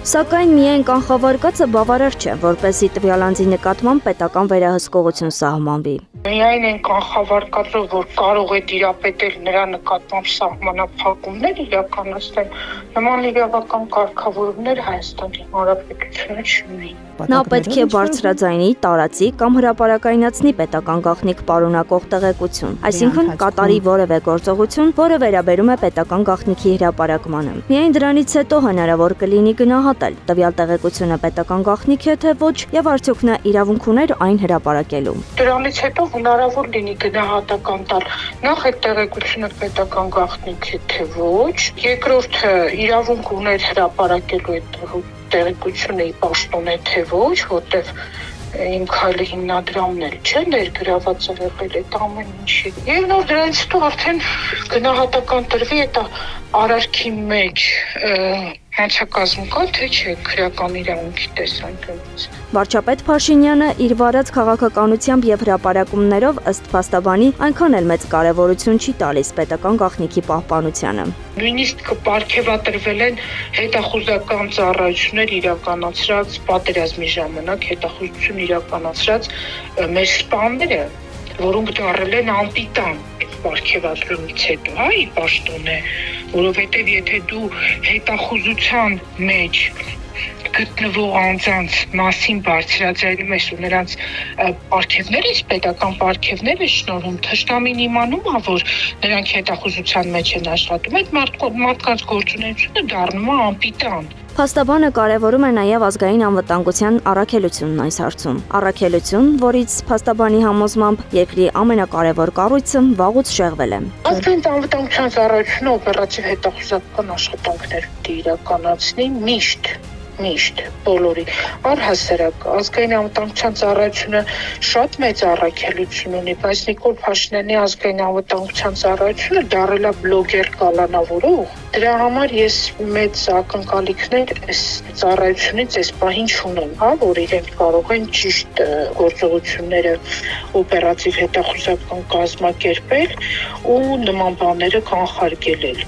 Սակայն միայն կանխավարկածը բավարար չէ, որպեսզի տվյալ անձի նկատմամբ պետական վերահսկողություն սահմանվի։ Միայն այն կանխավարկածով, որ կարող է տիրապետել նրա նկատմամբ սահմանափակումներ իրականացնել, նման իրավական կարգավորումներ Հայաստանի Հանրապետությունը չունի։ Նա պետք է բարձրաձայնի, տարածի կամ հրապարակայնացնի պետական գաղտնիք պարունակող տեղեկություն, այսինքն կատարի որևէ գործողություն, որը վերաբերում է պետական գաղտնիքի հրապարակմանը։ Միայն դրանից հետո հնարավոր կլինի գնահատել տվյալ տեղեկությունը պետական գաղտնիք է թե ոչ եւ արդյոք նա իրավունք ուներ այն հրապարակելու։ Դրանից հետո հնարավոր լինի գնահատական տալ նախ այդ տեղեկությունը պետական գաղտնիք է թե ոչ, երկրորդը իրավունք ուներ հրապարակելու այդ տեղեկությունը պաշտոն է թե ոչ, որտեղ իմ քայլը հիմնադրամն էլ չէ, ներգրաված եղել այդ ամեն ինչի։ Եվ նոր դրանից հետո արդեն գնահատական տրվի այդ արարքի մեջ հանցակազմ կա, թե չէ, քրեական իրավունքի տեսանկյունից։ Վարչապետ Փաշինյանը իր վարած քաղաքականությամբ եւ հրապարակումներով ըստ փաստաբանի այնքան էլ մեծ կարեւորություն չի տալիս պետական գաղտնիքի պահպանությանը։ Նույնիսկ պարգևատրվել են հետախուզական ծառայություններ իրականացրած պատերազմի ժամանակ հետախուզություն իրականացրած մեր սպաները, որոնք դառել են անպիտան պարգևատրումից հետո, ի պաշտոն է, որովհետև եթե դու հետախուզության մեջ գտնվող անձանց մասին բարձրաձայնում ես ու նրանց պարգևներ ես, պետական պարգևներ ես շնորհում, թշնամին իմանում է, որ նրանք հետախուզության մեջ են աշխատում, այդ մարդկանց գործունեությունը դառնում է անպիտան։ Փաստաբանը կարևորում է նաև ազգային անվտանգության առաքելությունն այս հարցում։ Առաքելություն, որից փաստաբանի համոզմամբ երկրի ամենակարևոր կառույցը վաղուց շեղվել է։ Ազգային անվտանգության ծառայությունը օպերատիվ հետախուզական աշխատանքներ իրականացնի միշտ բոլորի առհասարակ ազգային անվտանգության ծառայությունը շատ մեծ առաքելություն ունի, բայց Նիկոլ Փաշինյանի ազգային անվտանգության ծառայությունը դառել է բլոգեր կալանավորող։ Դրա համար ես մեծ ակնկալիքներ այս ծառայությունից այս պահին չունեմ, որ իրենք կարող են ճիշտ գործողությունները օպերատիվ հետախուզական կազմակերպել ու նման բաները կանխարգելել։